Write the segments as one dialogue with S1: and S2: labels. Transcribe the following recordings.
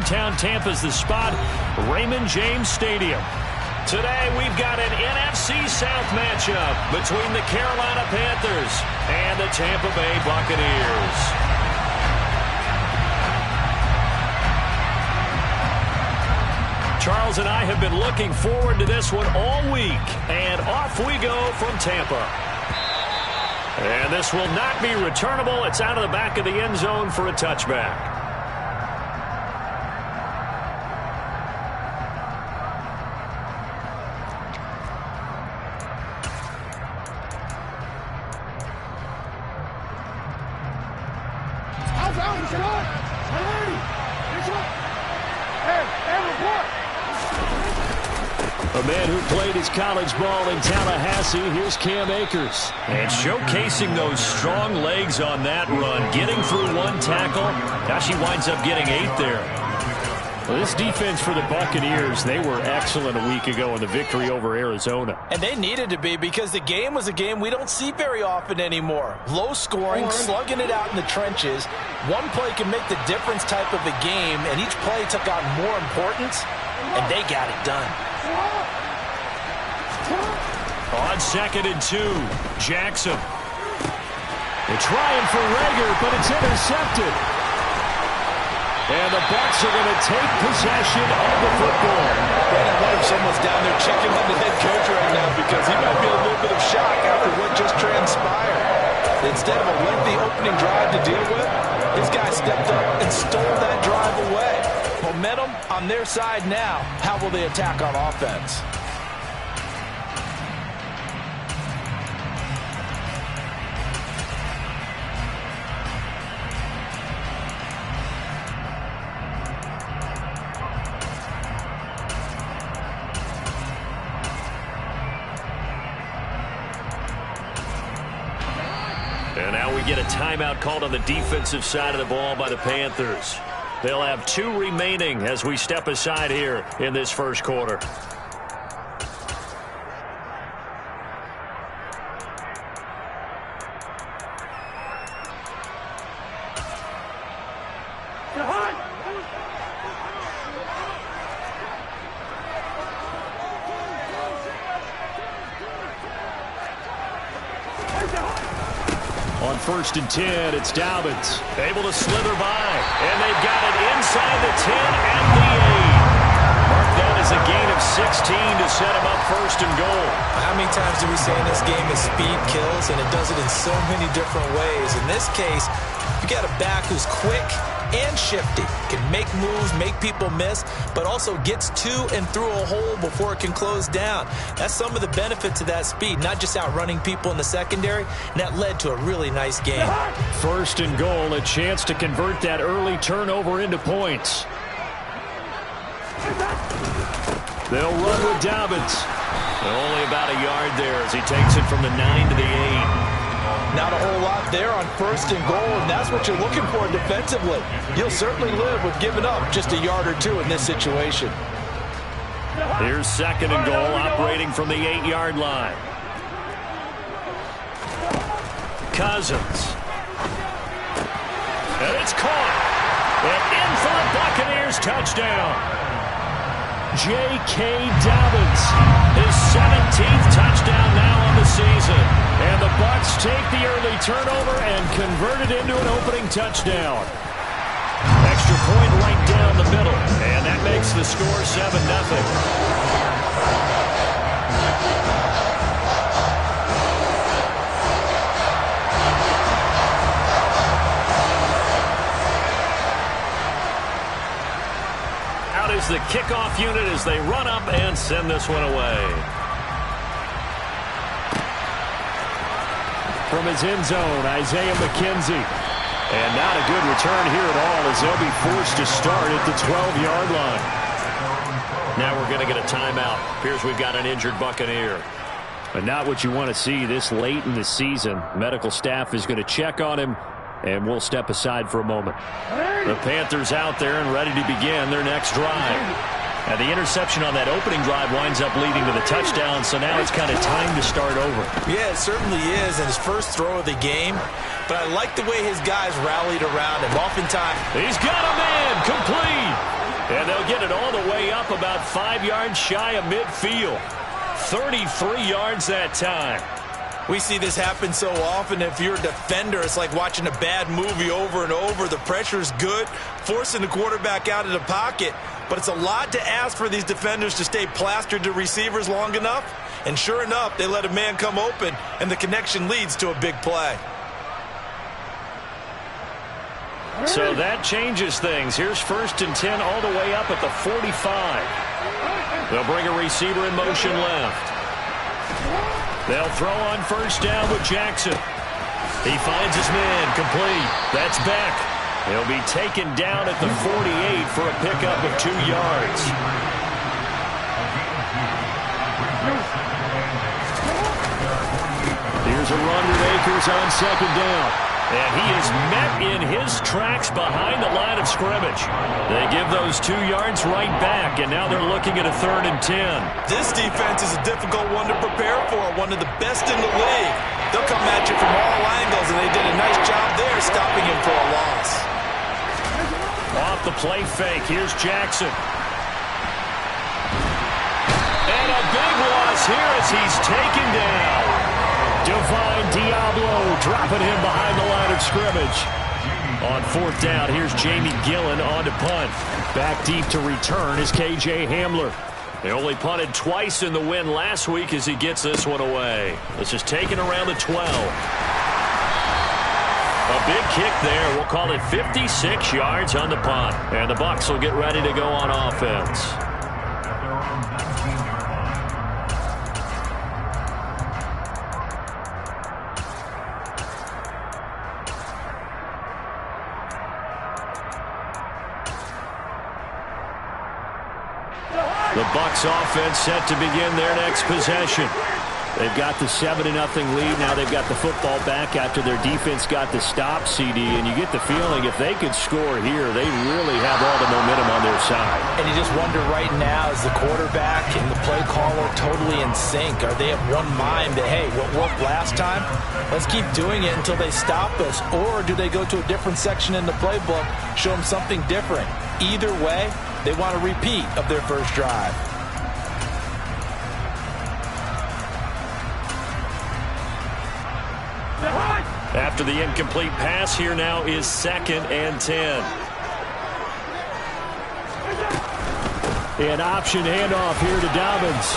S1: hometown Tampa's the spot, Raymond James Stadium. Today we've got an NFC South matchup between the Carolina Panthers and the Tampa Bay Buccaneers. Charles and I have been looking forward to this one all week, and off we go from Tampa. And this will not be returnable. It's out of the back of the end zone for a touchback. A man who played his college ball in Tallahassee, here's Cam Akers. And showcasing those strong legs on that run, getting through one tackle. Now she winds up getting 8 there. Well, this defense for the Buccaneers, they were excellent a week ago in the victory over Arizona.
S2: And they needed to be, because the game was a game we don't see very often anymore. Low scoring, slugging it out in the trenches. One play can make the difference type of a game, and each play took on more importance, and they got it done.
S1: On 2nd and 2, Jackson. They're trying for Rager, but it's intercepted. And the Bucs are going to take possession of the football.
S2: Brandon, what if someone's down there checking on the head coach right now, because he might be a little bit of shock after what just transpired. Instead of a lengthy opening drive to deal with, his guy stepped up and stole that drive away. Momentum on their side now. How will they attack on offense?
S1: And now we get a timeout called on the defensive side of the ball by the Panthers. They'll have 2 remaining as we step aside here in this first quarter. On 1st and 10, it's Dobbins. Able to slither by. And they've got it inside the 10 and the 8. Mark that as a gain of 16 to set him up 1st and goal.
S2: How many times do we say in this game that speed kills, and it does it in so many different ways? In this case, you got a back who's quick and shifty, can make moves, make people miss, but also gets to and through a hole before it can close down. That's some of the benefits of that speed, not just outrunning people in the secondary, and that led to a really nice game.
S1: 1st and goal, a chance to convert that early turnover into points. They'll run with Dobbins. Only about a yard there as he takes it from the 9 to the 8.
S2: Not a whole lot there on 1st and goal, and that's what you're looking for defensively. You'll certainly live with giving up just a yard or 2 in this situation.
S1: Here's 2nd and goal, operating from the 8-yard line. Cousins. And it's caught. And in for the Buccaneers touchdown. J.K. Dobbins, his 17th touchdown now on the season. And the Bucs take the early turnover and convert it into an opening touchdown. Extra point right down the middle. And that makes the score 7-0. Is the kickoff unit as they run up and send this one away. From his end zone, Isaiah McKenzie. And not a good return here at all as they'll be forced to start at the 12-yard line. Now we're going to get a timeout. Appears we've got an injured Buccaneer. But not what you want to see this late in the season. Medical staff is going to check on him, and we'll step aside for a moment. The Panthers out there and ready to begin their next drive. And the interception on that opening drive winds up leading to the touchdown, so now it's kind of time to start over.
S2: Yeah, it certainly is, and his first throw of the game. But I like the way his guys rallied around him. Oftentimes,
S1: he's got a man complete. And they'll get it all the way up about 5 yards shy of midfield. 33 yards that time.
S2: We see this happen so often. If you're a defender, it's like watching a bad movie over and over. The pressure is good, forcing the quarterback out of the pocket. But it's a lot to ask for these defenders to stay plastered to receivers long enough. And sure enough, they let a man come open, and the connection leads to a big play.
S1: So that changes things. Here's 1st and 10 all the way up at the 45. They'll bring a receiver in motion left. They'll throw on 1st down with Jackson. He finds his man complete. That's Beck. He'll be taken down at the 48 for a pickup of 2 yards. Here's a run with Akers on 2nd down. And he is met in his tracks behind the line of scrimmage. They give those 2 yards right back, and now they're looking at a 3rd and 10.
S2: This defense is a difficult one to prepare for, one of the best in the league. They'll come at you from all angles, and they did a nice job there stopping him for a loss.
S1: Off the play fake, here's Jackson. And a big loss here as he's taken down. Divine Diablo dropping him behind the line of scrimmage. On 4th down, here's Jamie Gillen on to punt. Back deep to return is K.J. Hamler. They only punted twice in the win last week as he gets this one away. This is taken around the 12. A big kick there. We'll call it 56 yards on the punt. And the Bucs will get ready to go on offense. The Bucs offense set to begin their next possession. They've got the 7-0 lead. Now they've got the football back after their defense got the stop, CD. And you get the feeling if they could score here, they really have all the momentum on their side.
S2: And you just wonder right now, is the quarterback and the play caller totally in sync? Are they of one mind that, hey, what worked last time, let's keep doing it until they stop us? Or do they go to a different section in the playbook, show them something different? Either way, they want a repeat of their first drive.
S1: After the incomplete pass, here now is 2nd and 10. An option handoff here to Dobbins.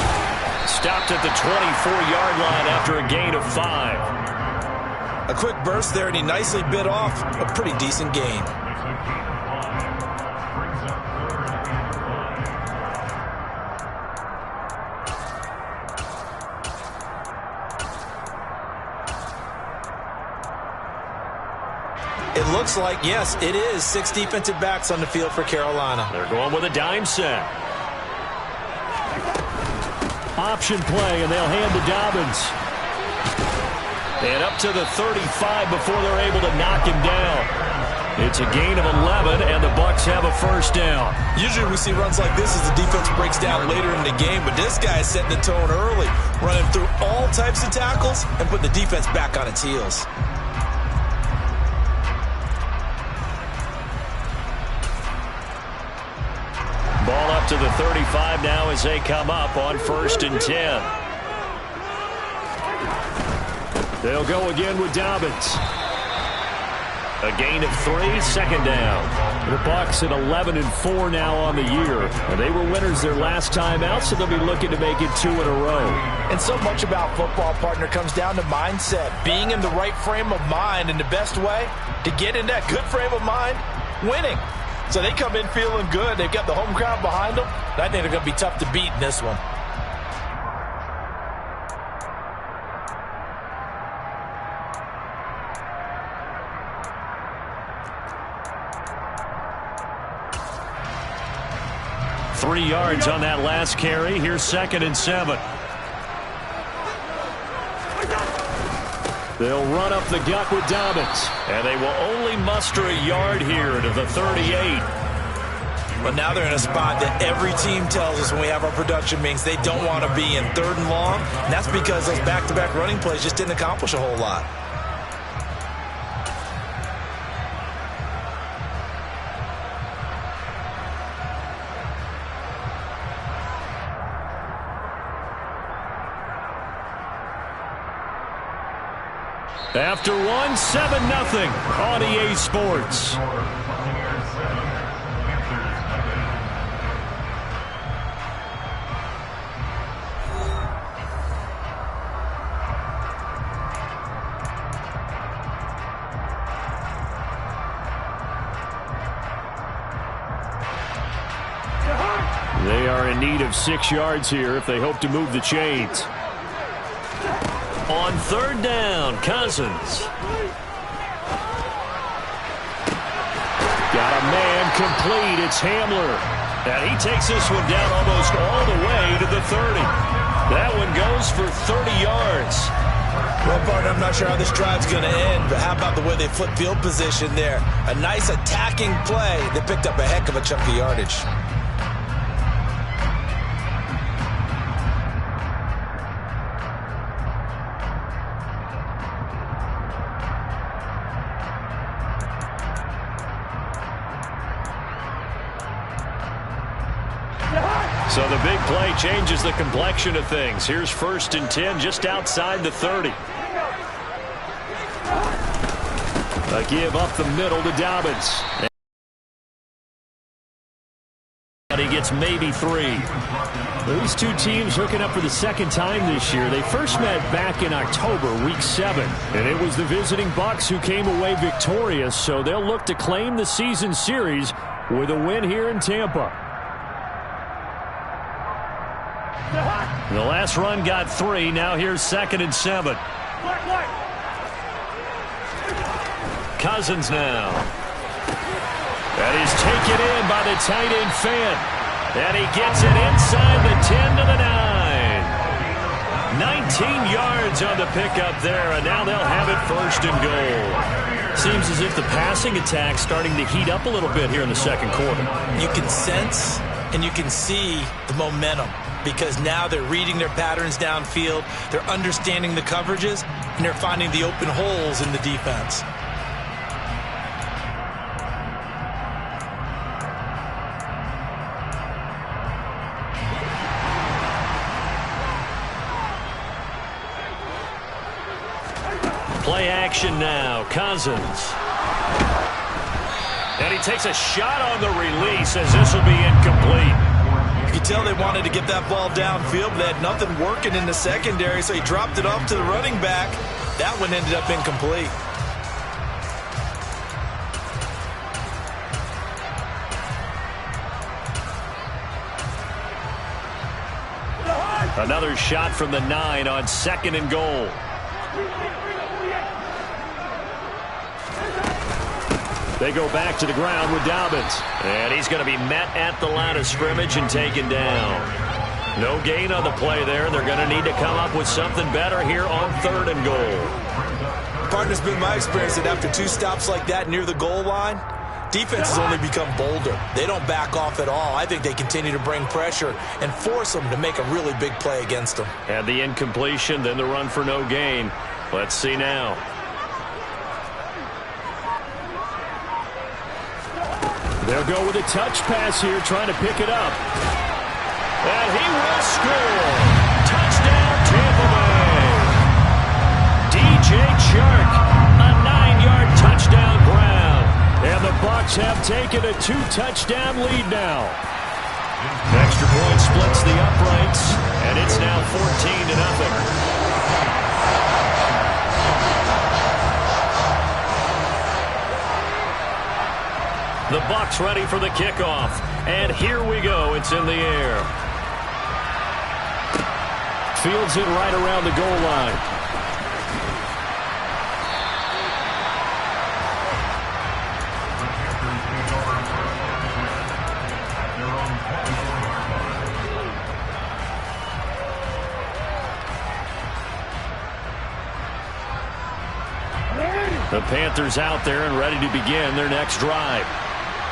S1: Stopped at the 24-yard line after a gain of 5.
S2: A quick burst there, and he nicely bit off a pretty decent gain. It looks like, yes, it is 6 defensive backs on the field for Carolina.
S1: They're going with a dime set. Option play, and they'll hand to Dobbins. And up to the 35 before they're able to knock him down. It's a gain of 11, and the Bucs have a 1st down.
S2: Usually we see runs like this as the defense breaks down later in the game, but this guy is setting the tone early, running through all types of tackles and putting the defense back on its heels.
S1: Ball up to the 35 now as they come up on 1st and 10. They'll go again with Dobbins. A gain of 3, 2nd down. The Bucs at 11-4 now on the year. And they were winners their last time out, so they'll be looking to make it 2 in a row.
S2: And so much about football, partner, comes down to mindset. Being in the right frame of mind, and the best way to get in that good frame of mind, winning. So they come in feeling good. They've got the home crowd behind them. I think they're going to be tough to beat in this one.
S1: Three yards on that last carry. Here's 2nd and 7. They'll run up the gut with Dobbins. And they will only muster a yard here to the 38.
S2: But now they're in a spot that every team tells us when we have our production meetings they don't want to be in, 3rd and long. And that's because those back-to-back running plays just didn't accomplish a whole lot.
S1: After one, 7-0 on EA Sports. They are in need of 6 yards here if they hope to move the chains. On third down, Cousins. Got a man complete. It's Hamler. And he takes this one down almost all the way to the 30. That one goes for 30 yards.
S2: Well, partner, I'm not sure how this drive's going to end, but how about the way they flip field position there? A nice attacking play. They picked up a heck of a chunk of yardage.
S1: So the big play changes the complexion of things. Here's 1st and 10 just outside the 30. A give up the middle to Dobbins. And he gets maybe 3. These two teams hooking up for the second time this year. They first met back in October, week 7. And it was the visiting Bucs who came away victorious. So they'll look to claim the season series with a win here in Tampa. The last run got 3. Now here's 2nd and 7. Cousins now. And he's taken in by the tight end Fant. And he gets it inside the 10 to the 9. 19 yards on the pickup there, and now they'll have it 1st and goal. Seems as if the passing attack's starting to heat up a little bit here in the second quarter.
S2: You can sense and you can see the momentum, because now they're reading their patterns downfield, they're understanding the coverages, and they're finding the open holes in the defense.
S1: Play action now. Cousins. And he takes a shot on the release as this will be incomplete.
S2: You can tell they wanted to get that ball downfield, but they had nothing working in the secondary, so he dropped it off to the running back. That one ended up incomplete.
S1: Another shot from the 9 on 2nd and goal. They go back to the ground with Dobbins. And he's going to be met at the line of scrimmage and taken down. No gain on the play there. They're going to need to come up with something better here on 3rd and goal.
S2: Partner's been my experience that after 2 stops like that near the goal line, defense has only become bolder. They don't back off at all. I think they continue to bring pressure and force them to make a really big play against them.
S1: And the incompletion, then the run for no gain. Let's see now. They'll go with a touch pass here, trying to pick it up. And he will score. Touchdown, Tampa Bay. DJ Chark, a 9-yard touchdown grab. And the Bucs have taken a 2-touchdown lead now. Extra point splits the uprights, and it's now 14-0. The Bucs ready for the kickoff. And here we go. It's in the air. Fields it right around the goal line. The Panthers out there and ready to begin their next drive.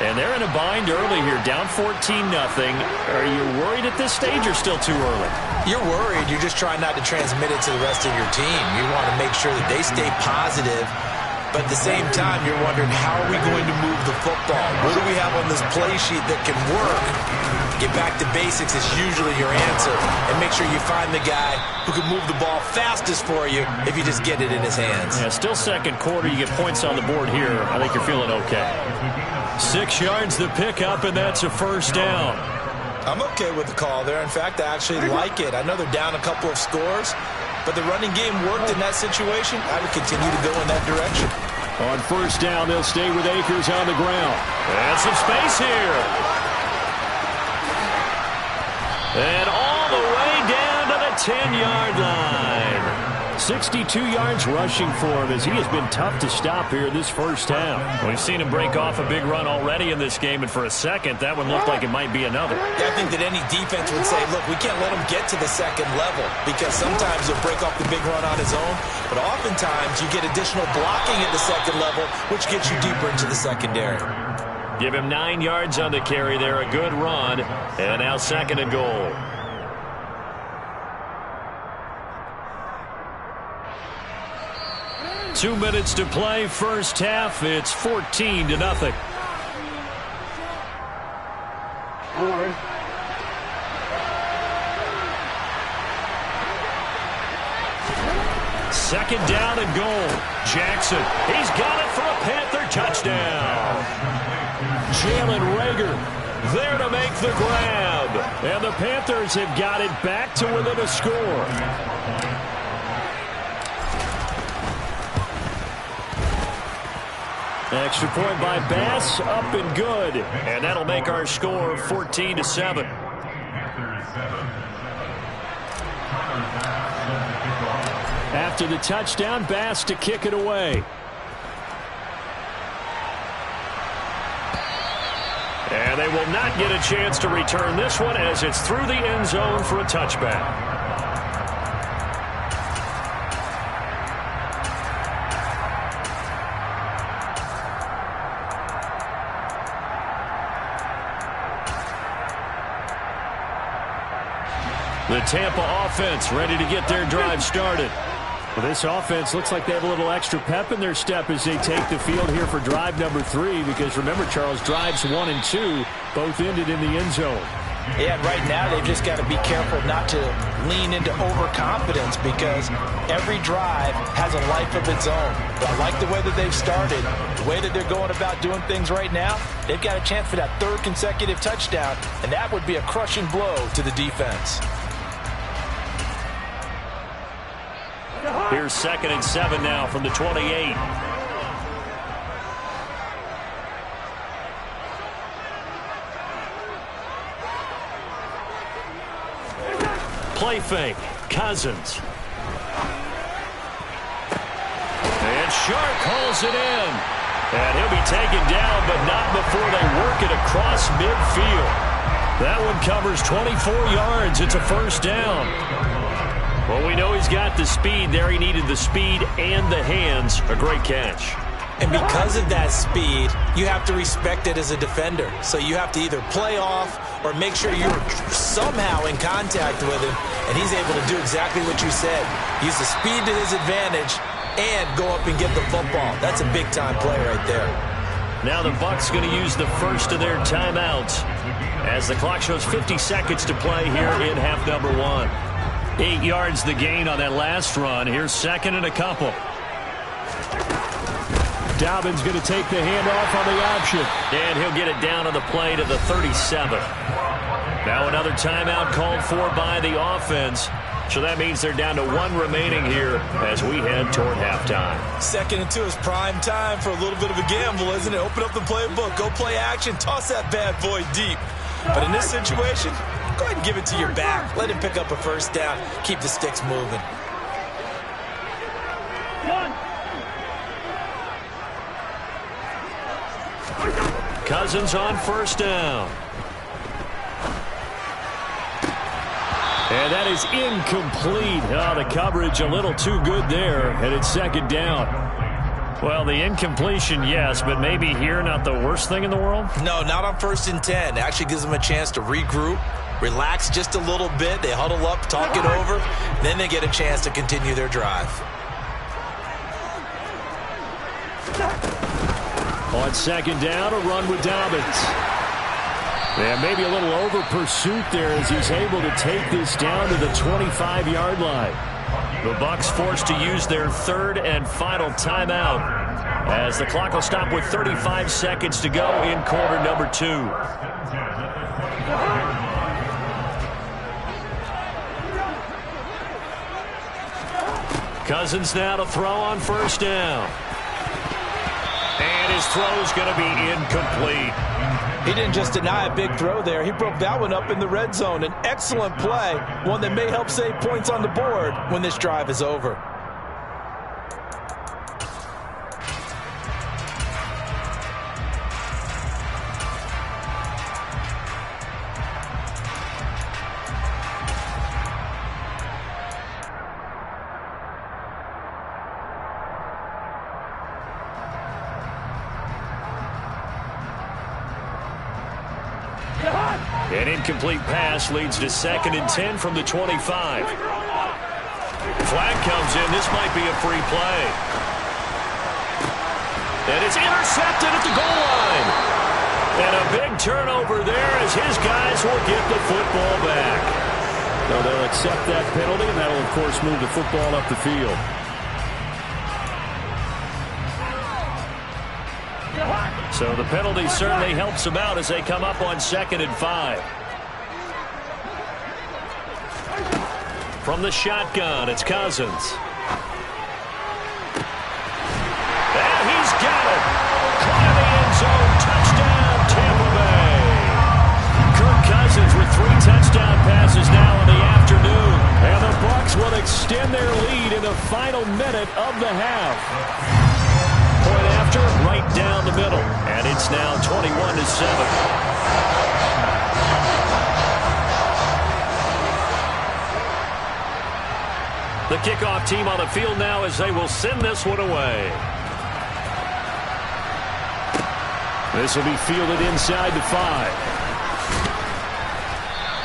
S1: And they're in a bind early here, down 14-0. Are you worried at this stage or still too early?
S2: You're worried. You're just trying not to transmit it to the rest of your team. You want to make sure that they stay positive. But at the same time, you're wondering, how are we going to move the football? What do we have on this play sheet that can work? Get back to basics is usually your answer. And make sure you find the guy who can move the ball fastest for you if you just get it in his hands.
S1: Yeah, still second quarter. You get points on the board here. I think you're feeling okay. 6 yards to pick up, and that's a first down.
S2: I'm okay with the call there. In fact, I actually like it. I know they're down a couple of scores, but the running game worked in that situation. I would continue to go in that direction.
S1: On first down, they'll stay with Akers on the ground. And some space here. And all the way down to the 10-yard line. 62 yards rushing for him as he has been tough to stop here this first half. We've seen him break off a big run already in this game, and for a second, that one looked like it might be another.
S2: Yeah, I think that any defense would say, look, we can't let him get to the second level because sometimes he'll break off the big run on his own, but oftentimes you get additional blocking at the second level, which gets you deeper into the secondary.
S1: Give him 9 yards on the carry there, a good run, and now second and goal. Two minutes to play, first half. It's 14-0. Second down and goal. Jackson, he's got it for a Panther touchdown. Jalen Reagor there to make the grab. And the Panthers have got it back to within a score. Extra point by Bass, up and good. And that'll make our score 14-7. After the touchdown, Bass to kick it away. And they will not get a chance to return this one as it's through the end zone for a touchback. The Tampa offense ready to get their drive started. Well, this offense looks like they have a little extra pep in their step as they take the field here for drive number 3, because remember, Charles, drives 1 and 2 both ended in the end zone.
S2: Yeah, and right now they've just got to be careful not to lean into overconfidence because every drive has a life of its own. But I like the way that they've started, the way that they're going about doing things right now. They've got a chance for that 3rd consecutive touchdown, and that would be a crushing blow to the defense.
S1: Here's 2nd and 7 now from the 28. Play fake. Cousins. And Sharp hauls it in. And he'll be taken down, but not before they work it across midfield. That one covers 24 yards. It's a first down. Well, we know he's got the speed there. He needed the speed and the hands. A great catch.
S2: And because of that speed, you have to respect it as a defender. So you have to either play off or make sure you're somehow in contact with him. And he's able to do exactly what you said. Use the speed to his advantage and go up and get the football. That's a big-time play right there.
S1: Now the Bucs going to use the first of their timeouts as the clock shows 50 seconds to play here in half number 1. 8 yards the gain on that last run. Here's 2nd and a couple. Dobbins going to take the handoff on the option. And he'll get it down on the play to the 37. Now another timeout called for by the offense. So that means they're down to 1 remaining here as we head toward halftime.
S2: 2nd and 2 is prime time for a little bit of a gamble, isn't it? Open up the playbook, go play action, toss that bad boy deep. But in this situation, go ahead and give it to your back. Let him pick up a first down. Keep the sticks moving.
S1: Cousins on first down. And that is incomplete. Oh, the coverage a little too good there, and it's 2nd down. Well, the incompletion, yes, but maybe here not the worst thing in the world?
S2: No, not on 1st and 10. It actually gives them a chance to regroup, relax just a little bit. They huddle up, talk it over, then they get a chance to continue their drive.
S1: On 2nd down, a run with Dobbins. And maybe a little over pursuit there as he's able to take this down to the 25-yard line. The Bucs forced to use their third and final timeout as the clock will stop with 35 seconds to go in quarter number 2. Cousins now to throw on first down. And his throw's going to be incomplete.
S2: He didn't just deny a big throw there. He broke that one up in the red zone. An excellent play, one that may help save points on the board when this drive is over.
S1: An incomplete pass leads to 2nd and 10 from the 25. Flag comes in. This might be a free play. And it's intercepted at the goal line. And a big turnover there as his guys will get the football back. So they'll accept that penalty, and that'll, of course, move the football up the field. So the penalty certainly helps them out as they come up on 2nd and 5. From the shotgun, it's Cousins. And he's got it. Caught in the end zone. Touchdown, Tampa Bay. Kirk Cousins with 3 touchdown passes now in the afternoon. And the Bucs will extend their lead in the final minute of the half. Point after, right down the middle. And it's now 21-7. The kickoff team on the field now as they will send this one away. This will be fielded inside the 5.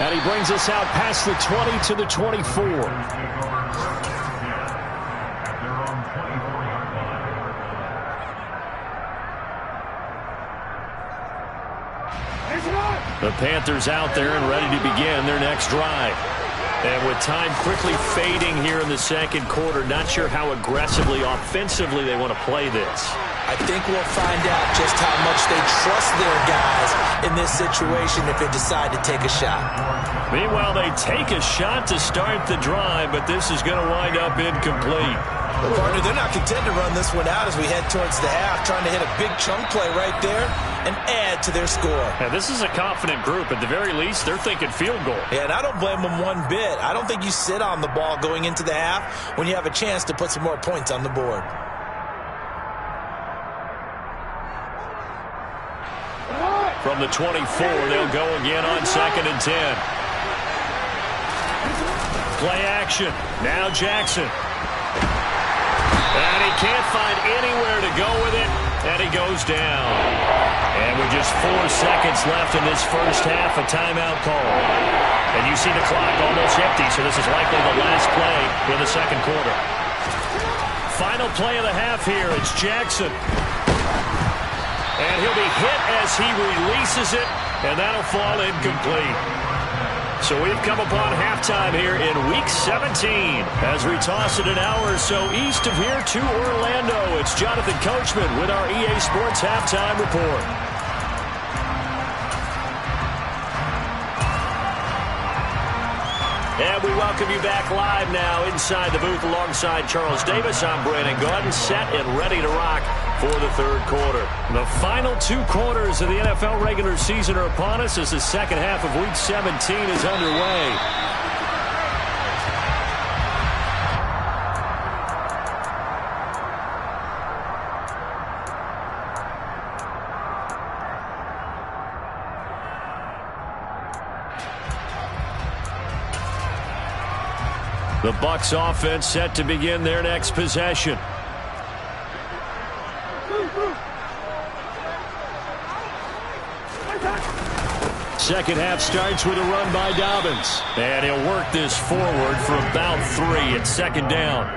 S1: And he brings us out past the 20 to the 24. The Panthers out there and ready to begin their next drive. And with time quickly fading here in the second quarter, not sure how aggressively, offensively they want to play this.
S2: I think we'll find out just how much they trust their guys in this situation if they decide to take a shot.
S1: Meanwhile, they take a shot to start the drive, but this is going to wind up incomplete.
S2: Well, partner, they're not content to run this one out as we head towards the half, trying to hit a big chunk play right there and add to their score.
S1: Yeah, this is a confident group. At the very least, they're thinking field goal.
S2: Yeah, and I don't blame them one bit. I don't think you sit on the ball going into the half when you have a chance to put some more points on the board.
S1: From the 24, they'll go again on 2nd and 10. Play action. Now Jackson. And he can't find anywhere to go with it, and he goes down. And with just 4 seconds left in this first half, a timeout call. And you see the clock almost empty, so this is likely the last play in the second quarter. Final play of the half here, it's Jackson. And he'll be hit as he releases it, and that'll fall incomplete. So we've come upon halftime here in Week 17 as we toss it an hour or so east of here to Orlando. It's Jonathan Coachman with our EA Sports Halftime Report. And we welcome you back live now inside the booth alongside Charles Davis. I'm Brandon Gaudin, set and ready to rock for the third quarter. The final 2 quarters of the NFL regular season are upon us as the second half of Week 17 is underway. The Bucs offense set to begin their next possession. Second half starts with a run by Dobbins. And he'll work this forward for about 3 at 2nd down.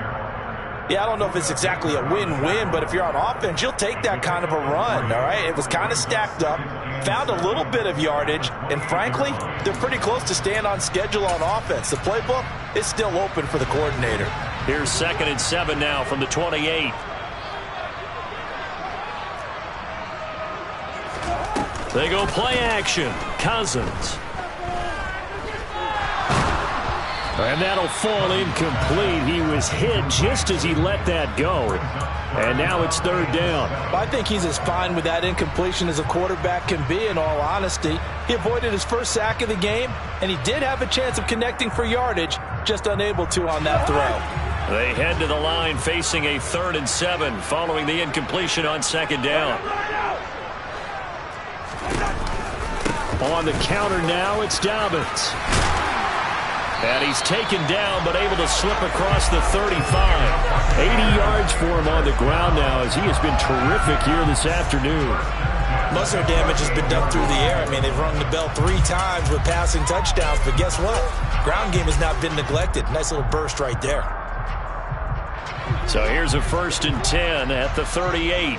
S2: Yeah, I don't know if it's exactly a win-win, but if you're on offense, you'll take that kind of a run, all right? It was kind of stacked up, found a little bit of yardage, and frankly, they're pretty close to staying on schedule on offense. The playbook is still open for the coordinator.
S1: Here's 2nd and 7 now from the 28. They go play action. Cousins. And that'll fall incomplete. He was hit just as he let that go. And now it's 3rd down.
S2: I think he's as fine with that incompletion as a quarterback can be, in all honesty. He avoided his first sack of the game, and he did have a chance of connecting for yardage, just unable to on that throw.
S1: They head to the line facing a 3rd and 7 following the incompletion on 2nd down. On the counter now, it's Dobbins. And he's taken down, but able to slip across the 35. 80 yards for him on the ground now, as he has been terrific here this afternoon.
S2: Most of their damage has been done through the air. I mean, they've rung the bell 3 times with passing touchdowns, but guess what? Ground game has not been neglected. Nice little burst right there.
S1: So here's a 1st and 10 at the 38.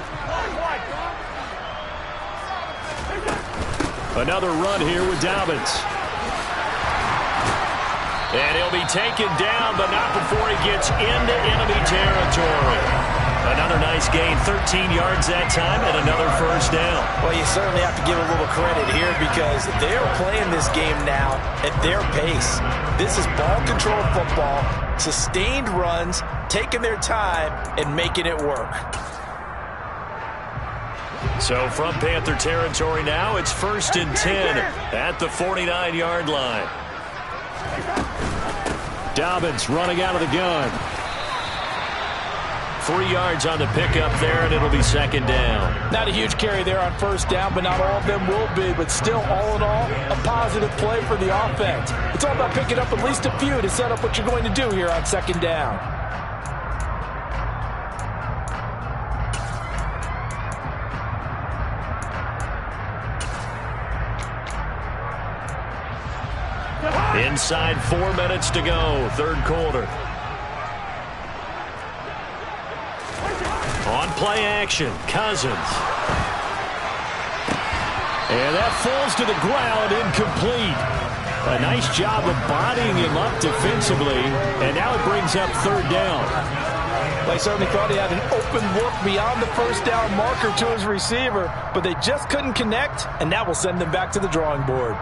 S1: Another run here with Dobbins. And he'll be taken down, but not before he gets into enemy territory. Another nice gain, 13 yards that time, and another 1st down.
S2: Well, you certainly have to give a little credit here because they're playing this game now at their pace. This is ball control football, sustained runs, taking their time, and making it work.
S1: So from Panther territory now, it's 1st and 10 at the 49-yard line. Dobbins running out of the gun. 3 yards on the pickup there, and it'll be 2nd down.
S2: Not a huge carry there on 1st down, but not all of them will be. But still, all in all, a positive play for the offense. It's all about picking up at least a few to set up what you're going to do here on 2nd down.
S1: Inside 4 minutes to go, 3rd quarter. On play action, Cousins. And that falls to the ground, incomplete. A nice job of bodying him up defensively, and now it brings up 3rd down.
S2: They certainly thought he had an open look beyond the 1st down marker to his receiver, but they just couldn't connect, and that will send them back to the drawing board.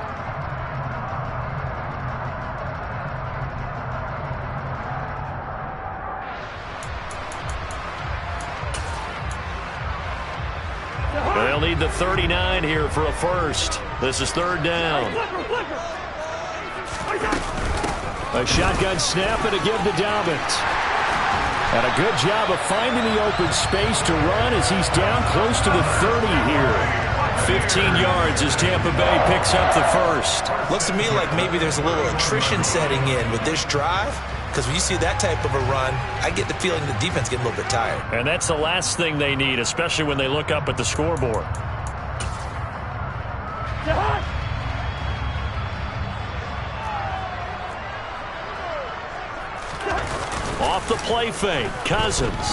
S1: They'll need the 39 here for a 1st. This is 3rd down. A shotgun snap and a give to Dobbins. And a good job of finding the open space to run as he's down close to the 30 here. 15 yards as Tampa Bay picks up the 1st.
S2: Looks to me like maybe there's a little attrition setting in with this drive. Because when you see that type of a run, I get the feeling the defense getting a little bit tired.
S1: And that's the last thing they need, especially when they look up at the scoreboard. Off the play fake, Cousins.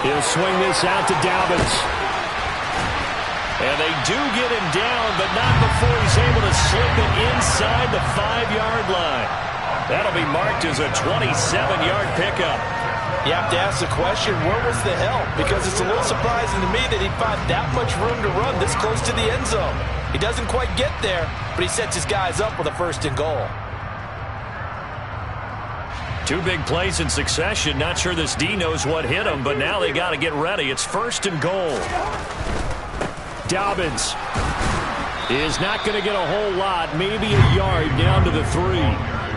S1: He'll swing this out to Dobbins. And they do get him down, but not before he's able to slip it inside the 5-yard line. That'll be marked as a 27-yard pickup.
S2: You have to ask the question, where was the help? Because it's a little surprising to me that he'd find that much room to run this close to the end zone. He doesn't quite get there, but he sets his guys up with a 1st and goal.
S1: 2 big plays in succession. Not sure this D knows what hit him, but now they got to get ready. It's 1st and goal. Dobbins is not going to get a whole lot, maybe a yard down to the 3.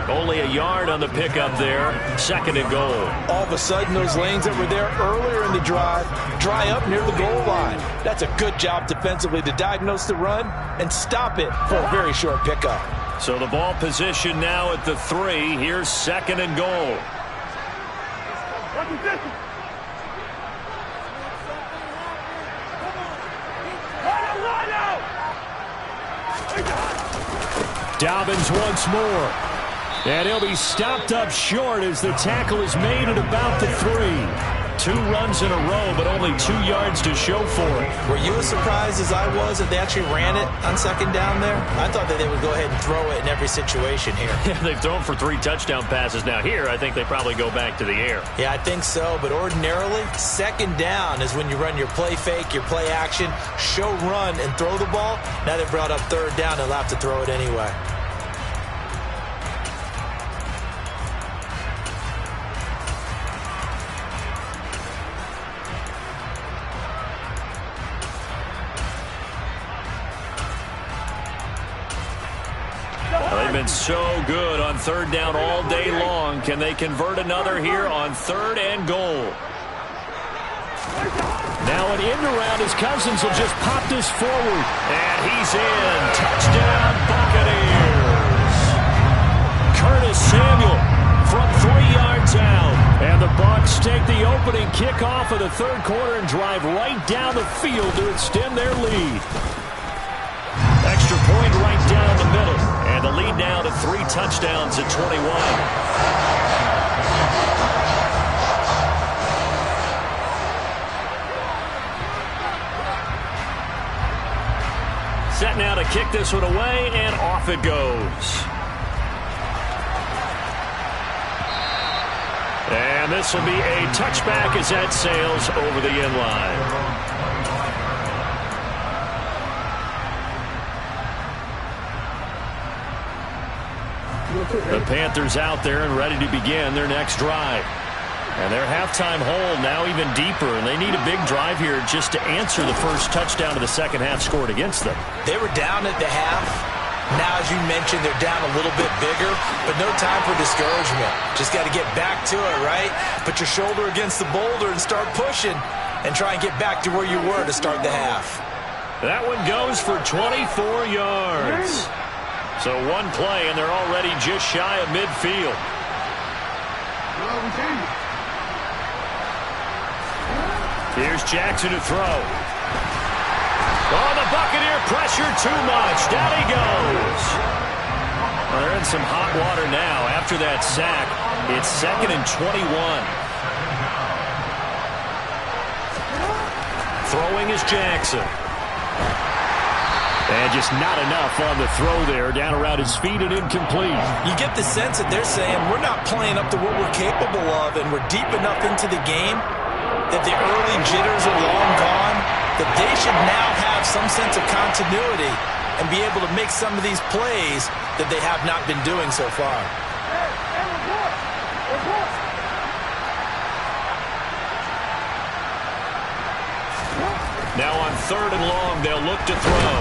S1: Only a yard on the pickup there. 2nd and goal.
S2: All of a sudden, those lanes that were there earlier in the drive dry up near the goal line. That's a good job defensively to diagnose the run and stop it for a very short pickup.
S1: So the ball position now at the 3. Here's 2nd and goal. Dobbins once more. And he'll be stopped up short as the tackle is made at about the 3. 2 runs in a row, but only 2 yards to show for it.
S2: Were you as surprised as I was that they actually ran it on second down there? I thought that they would go ahead and throw it in every situation here.
S1: Yeah, they've thrown for 3 touchdown passes. Now here, I think they probably go back to the air.
S2: Yeah, I think so, but ordinarily, second down is when you run your play fake, your play action, show run, and throw the ball. Now they've brought up third down, they'll have to throw it anyway.
S1: They've been so good on third down all day long. Can they convert another here on 3rd and goal? Now an end around as Cousins will just pop this forward. And he's in. Touchdown, Buccaneers. Curtis Samuel from 3 yards out. And the Bucs take the opening kickoff of the 3rd quarter and drive right down the field to extend their lead. Extra point right down the middle. And the lead now to 3 touchdowns at 21. Set now to kick this one away, and off it goes. And this will be a touchback as that sails over the end line. The Panthers out there and ready to begin their next drive. And their halftime hole now even deeper, and they need a big drive here just to answer the first touchdown of the second half scored against them.
S2: They were down at the half. Now, as you mentioned, they're down a little bit bigger, but no time for discouragement. Just got to get back to it, right? Put your shoulder against the boulder and start pushing and try and get back to where you were to start the half.
S1: That one goes for 24 yards. So one play, and they're already just shy of midfield. Here's Jackson to throw. Oh, the Buccaneer pressure too much. Down he goes. Well, they're in some hot water now. After that sack, it's 2nd and 21. Throwing is Jackson. And just not enough on the throw there. Down around his feet and incomplete.
S2: You get the sense that they're saying we're not playing up to what we're capable of, and we're deep enough into the game that the early jitters are long gone, that they should now have some sense of continuity and be able to make some of these plays that they have not been doing so far.
S1: Now on 3rd and long, they'll look to throw.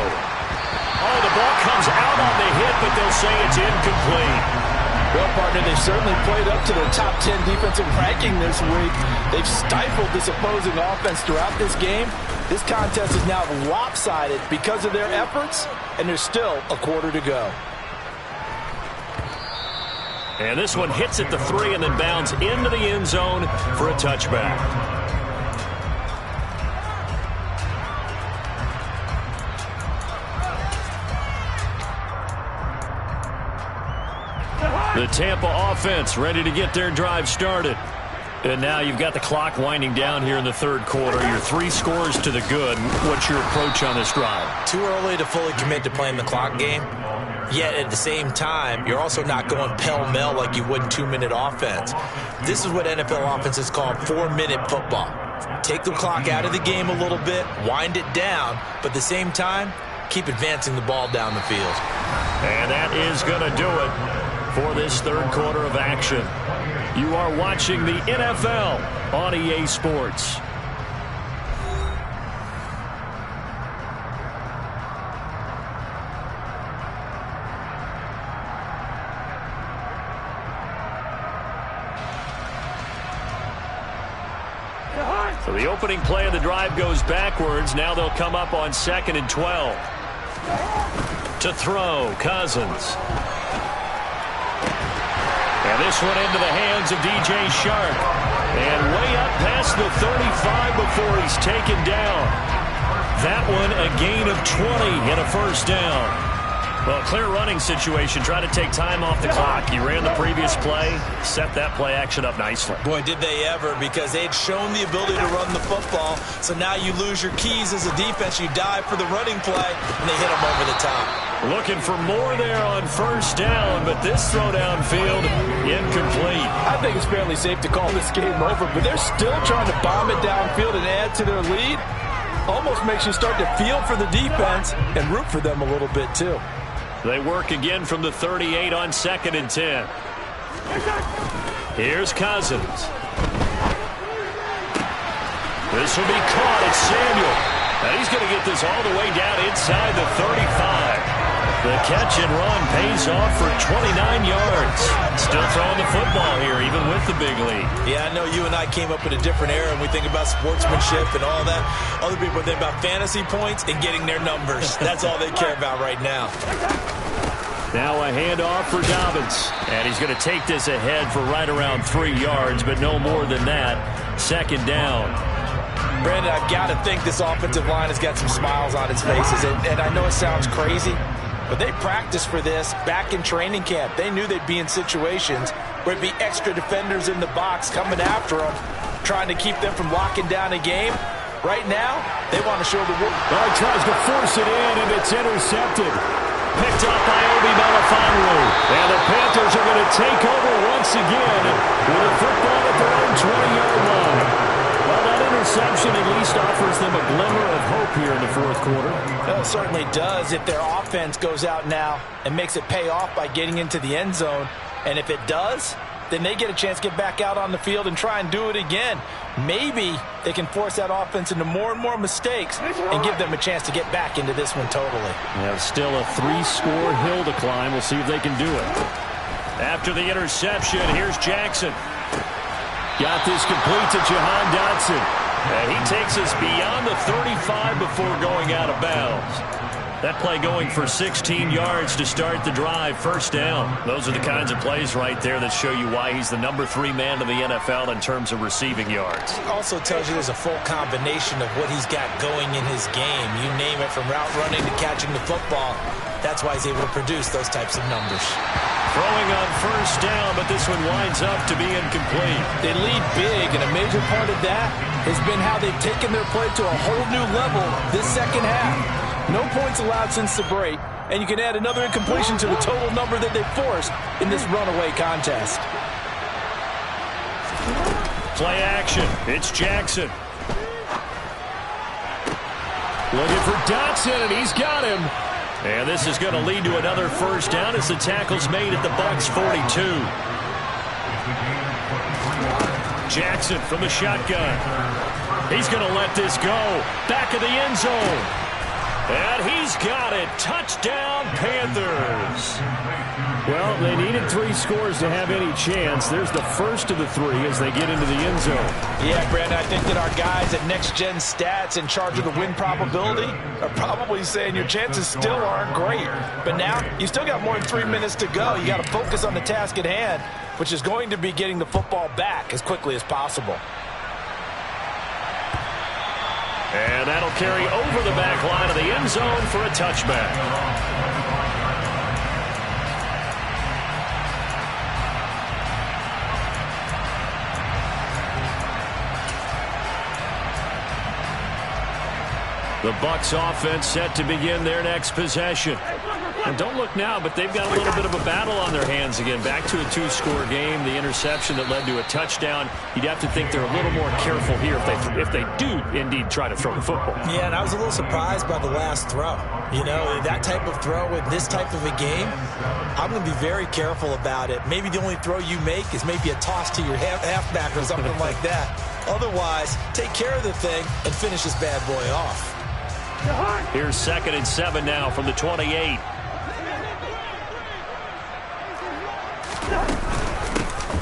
S1: Oh, the ball comes out on the hit, but they'll say it's incomplete.
S3: Well, partner, they've certainly played up to their top 10 defensive ranking this week. They've stifled this opposing offense throughout this game. This contest is now lopsided because of their efforts, and there's still a quarter to go.
S1: And this one hits at the 3 and then bounds into the end zone for a touchback. The Tampa offense ready to get their drive started. And now you've got the clock winding down here in the 3rd quarter. Your 3 scores to the good. What's your approach on this drive?
S2: Too early to fully commit to playing the clock game. Yet at the same time, you're also not going pell-mell like you would in 2-minute offense. This is what NFL offenses call 4-minute football. Take the clock out of the game a little bit, wind it down, but at the same time, keep advancing the ball down the field.
S1: And that is going to do it for this 3rd quarter of action. You are watching the NFL on EA Sports. So the opening play of the drive goes backwards. Now they'll come up on 2nd and 12. To throw, Cousins. And this one into the hands of DJ Shark. And way up past the 35 before he's taken down. That one a gain of 20 and a first down. Well, clear running situation. Try to take time off the clock. You ran the previous play, set that play action up nicely.
S2: Boy, did they ever, because they'd shown the ability to run the football. So now you lose your keys as a defense. You dive for the running play, and they hit them over the top.
S1: Looking for more there on first down, but this throw downfield incomplete.
S3: I think it's fairly safe to call this game over, but they're still trying to bomb it downfield and add to their lead. Almost makes you start to feel for the defense and root for them a little bit, too.
S1: They work again from the 38 on 2nd and 10. Here's Cousins. This will be caught. It's Samuel. And he's going to get this all the way down inside the 35. The catch and run pays off for 29 yards. Still throwing the football here, even with the big lead.
S2: Yeah, I know you and I came up in a different era, and we think about sportsmanship and all that. Other people think about fantasy points and getting their numbers. That's all they care about right now.
S1: Now a handoff for Dobbins. And he's going to take this ahead for right around 3 yards, but no more than that. 2nd down.
S2: Brandon, I've got to think this offensive line has got some smiles on its faces. And I know it sounds crazy, but they practiced for this back in training camp. They knew they'd be in situations where it'd be extra defenders in the box coming after them, trying to keep them from locking down a game. Right now, they want to show the world.
S1: Well, he tries to force it in, and it's intercepted. Picked up by Obi Melifonwu. And the Panthers are going to take over once again with a football at their own 20-yard line. Well, that interception at least offers them a glimmer of hope here in the 4th quarter.
S3: Well, it certainly does if their offense goes out now and makes it pay off by getting into the end zone. And if it does, then they get a chance to get back out on the field and try and do it again. Maybe they can force that offense into more and more mistakes and give them a chance to get back into this one totally.
S1: Yeah, still a 3-score hill to climb. We'll see if they can do it. After the interception, here's Jackson. Got this complete to Jahan Dotson. And he takes us beyond the 35 before going out of bounds. That play going for 16 yards to start the drive. 1st down. Those are the kinds of plays right there that show you why he's the number 3 man in the NFL in terms of receiving yards.
S2: Also tells you there's a full combination of what he's got going in his game. You name it, from route running to catching the football. That's why he's able to produce those types of numbers.
S1: Throwing on 1st down, but this one winds up to be incomplete.
S3: They lead big, and a major part of that has been how they've taken their play to a whole new level this 2nd half. No points allowed since the break, and you can add another incompletion to the total number that they forced in this runaway contest.
S1: Play action. It's Jackson. Looking for Dotson, and he's got him. And this is going to lead to another 1st down as the tackle's made at the Bucs 42. Jackson from the shotgun. He's going to let this go. Back of the end zone. And he's got it. Touchdown, Panthers. Well, they needed 3 scores to have any chance. There's the first of the 3 as they get into the end zone.
S3: Yeah, Brandon, I think that our guys at Next Gen Stats in charge of the win probability are probably saying your chances still aren't great. But now, you still got more than 3 minutes to go. You got to focus on the task at hand, which is going to be getting the football back as quickly as possible.
S1: And that'll carry over the back line of the end zone for a touchback. The Bucs offense set to begin their next possession. And don't look now, but they've got a little bit of a battle on their hands again. Back to a 2-score game. The interception that led to a touchdown. You'd have to think they're a little more careful here if they do indeed try to throw the football.
S2: Yeah, and I was a little surprised by the last throw. You know, that type of throw in this type of a game, I'm going to be very careful about it. Maybe the only throw you make is maybe a toss to your halfback or something like that. Otherwise, take care of the thing and finish this bad boy off.
S1: Here's 2nd and 7 now from the 28.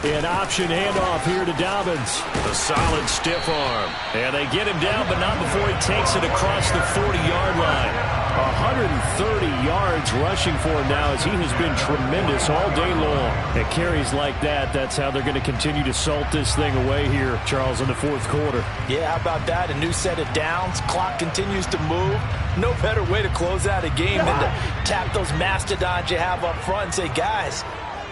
S1: An option handoff here to Dobbins. A solid stiff arm. And they get him down, but not before he takes it across the 40-yard line. 130 yards rushing for him now, as he has been tremendous all day long. At carries like that, that's how they're going to continue to salt this thing away here, Charles, in the fourth quarter.
S3: Yeah, how about that? A new set of downs. Clock continues to move. No better way to close out a game than to tap those mastodons you have up front and say, guys,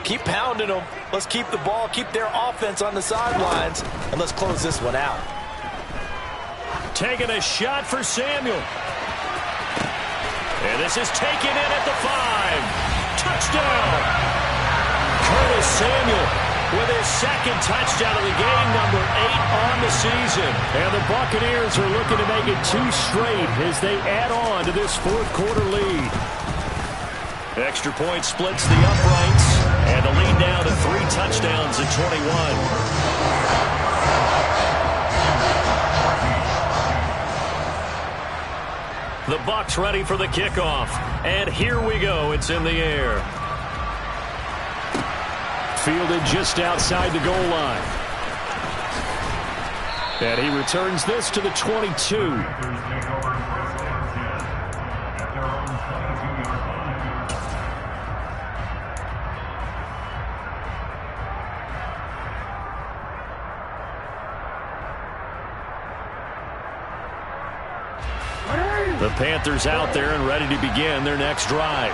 S3: keep pounding them. Let's keep the ball, keep their offense on the sidelines, and let's close this one out.
S1: Taking a shot for Samuel. And this is taken in at the 5. Touchdown! Curtis Samuel with his second touchdown of the game, number 8 on the season. And the Buccaneers are looking to make it 2 straight as they add on to this fourth quarter lead. Extra point splits the uprights, and the lead now to 3 touchdowns at 21. The Bucs ready for the kickoff. And here we go. It's in the air. Fielded just outside the goal line. And he returns this to the 22. The Panthers out there and ready to begin their next drive.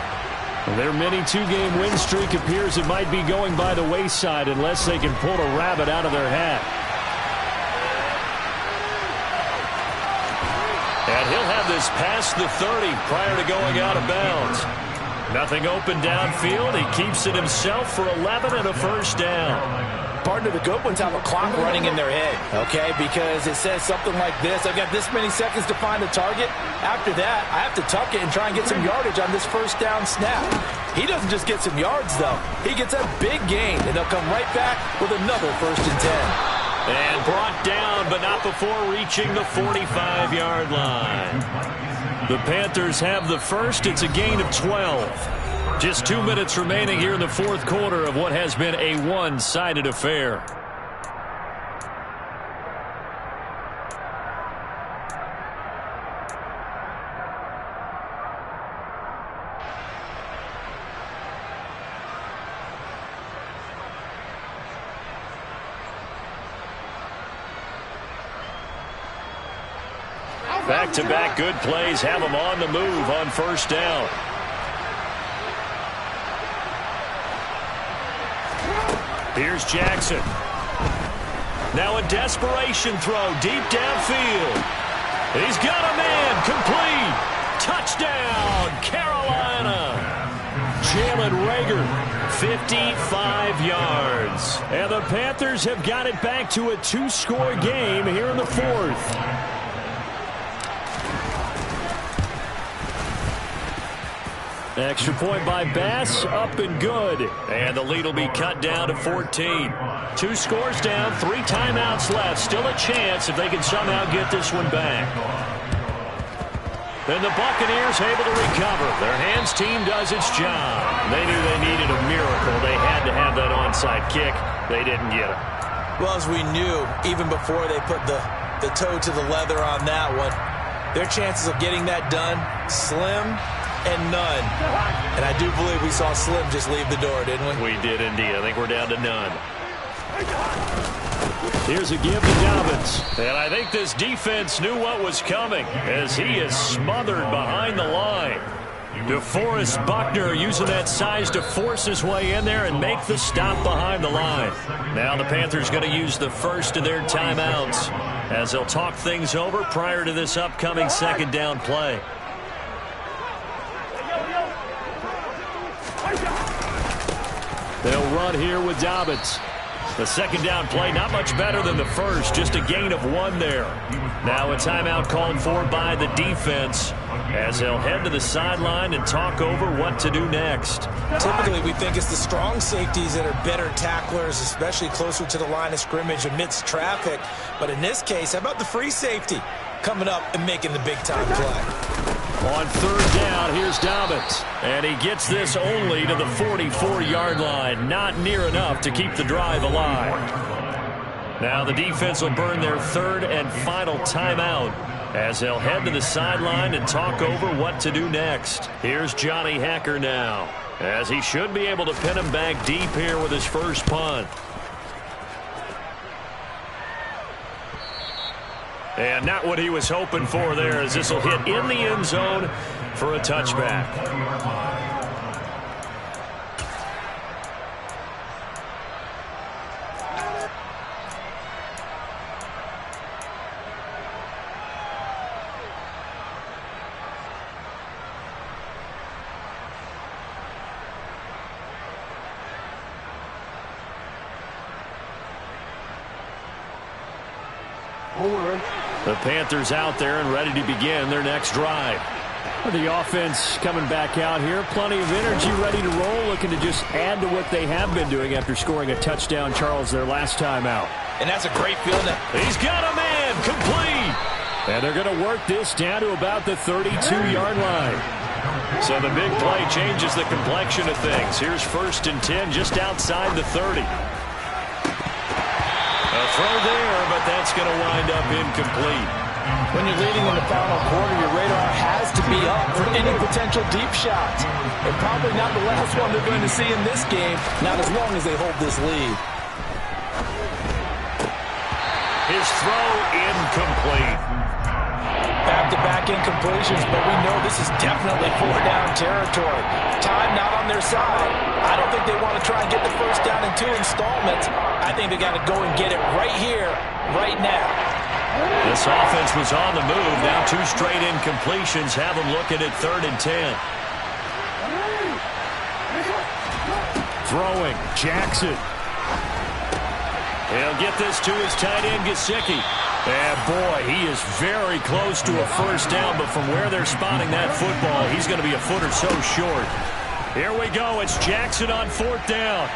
S1: Their mini 2-game win streak appears it might be going by the wayside unless they can pull a rabbit out of their hat. And he'll have this past the 30 prior to going out of bounds. Nothing open downfield. He keeps it himself for 11 and a first down.
S3: Partner, the good ones have a clock running in their head, okay? Because it says something like this. I've got this many seconds to find the target. After that, I have to tuck it and try and get some yardage on this first down snap. He doesn't just get some yards, though. He gets a big gain, and they'll come right back with another 1st and 10.
S1: And brought down, but not before reaching the 45-yard line. The Panthers have the first. It's a gain of 12. Just 2 minutes remaining here in the fourth quarter of what has been a one-sided affair. Back-to-back good plays have them on the move on first down. Here's Jackson. Now a desperation throw deep downfield. He's got a man. Complete. Touchdown, Carolina. Jalen Reagor, 55 yards. And the Panthers have got it back to a 2-score game here in the fourth. Extra point by Bass, up and good. And the lead will be cut down to 14. 2 scores down, 3 timeouts left. Still a chance if they can somehow get this one back. Then the Buccaneers able to recover. Their hands team does its job. They knew they needed a miracle. They had to have that onside kick. They didn't get it.
S2: Well, as we knew, even before they put the toe to the leather on that one, their chances of getting that done, slim and none. And I do believe we saw Slim just leave the door, didn't we?
S1: We did indeed. I think we're down to none. Here's a give to Dobbins. And I think this defense knew what was coming as he is smothered behind the line. DeForest Buckner using that size to force his way in there and make the stop behind the line. Now the Panthers going to use the first of their timeouts as they'll talk things over prior to this upcoming second down play. They'll run here with Dobbins. The second down play, not much better than the first, just a gain of 1 there. Now a timeout called for by the defense as they'll head to the sideline and talk over what to do next.
S2: Typically, we think it's the strong safeties that are better tacklers, especially closer to the line of scrimmage amidst traffic. But in this case, how about the free safety coming up and making the big-time play?
S1: On third down, here's Dobbins. And he gets this only to the 44-yard line. Not near enough to keep the drive alive. Now the defense will burn their third and final timeout as they'll head to the sideline and talk over what to do next. Here's Johnny Hacker now, as he should be able to pin him back deep here with his first punt. And not what he was hoping for there, as this will hit in the end zone for a touchback. The Panthers out there and ready to begin their next drive.
S4: The offense coming back out here. Plenty of energy, ready to roll, looking to just add to what they have been doing after scoring a touchdown, Charles, their last time out.
S2: And that's a great feeling.
S1: He's got a man, complete.
S4: And they're going to work this down to about the 32-yard line.
S1: So the big play changes the complexion of things. Here's 1st and 10 just outside the 30. A throw there, but that's going to wind up incomplete.
S3: When you're leading in the final quarter, your radar has to be up for any potential deep shots. And probably not the last one they're going to see in this game, not as long as they hold this lead.
S1: His throw incomplete.
S3: Back-to-back incompletions, but we know this is definitely 4-down territory. Time not on their side. I don't think they want to try and get the first down in 2 installments. I think they got to go and get it right here, right now.
S1: This offense was on the move. Now 2 straight incompletions have them looking at 3rd and 10.
S4: Throwing, Jackson.
S1: He'll get this to his tight end, Gesicki. And boy, he is very close to a first down, but from where they're spotting that football, he's going to be a foot or so short. Here we go. It's Jackson on 4th down.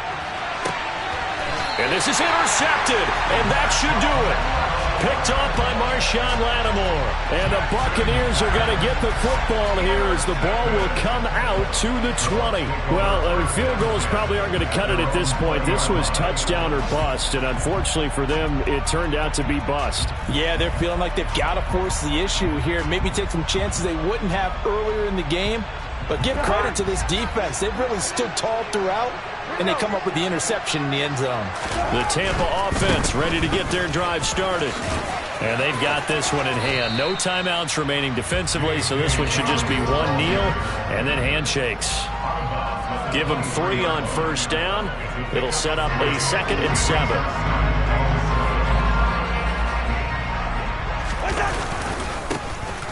S1: And this is intercepted, and that should do it. Picked off by Marshawn Lattimore. And the Buccaneers are going to get the football here as the ball will come out to the 20.
S4: Well, field goals probably aren't going to cut it at this point. This was touchdown or bust, and unfortunately for them, it turned out to be bust.
S3: Yeah, they're feeling like they've got to force the issue here. Maybe take some chances they wouldn't have earlier in the game. But give credit to this defense. They've really stood tall throughout, and they come up with the interception in the end zone.
S1: The Tampa offense ready to get their drive started. And they've got this one in hand. No timeouts remaining defensively, so this one should just be one kneel and then handshakes. Give them 3 on 1st down. It'll set up a 2nd and 7.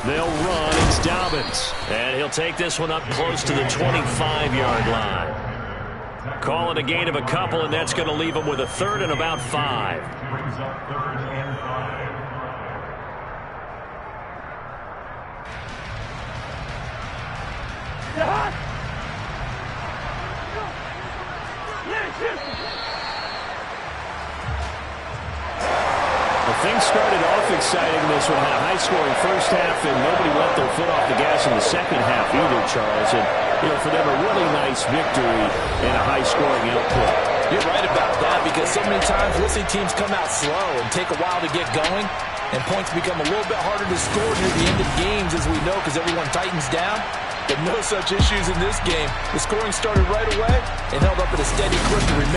S1: They'll run. It's Dobbins. And he'll take this one up close to the 25-yard line. Call it a gain of a couple, and that's going to leave him with a 3rd and about 5.
S4: Things started off exciting. This one had a high-scoring first half, and nobody let their foot off the gas in the second half either, Charles. And, for them, a really nice victory and a high-scoring output.
S3: You're right about that, because so many times we'll see teams come out slow and take a while to get going, and points become a little bit harder to score near the end of games, as we know, because everyone tightens down. But no such issues in this game. The scoring started right away and held up at a steady clip to remain.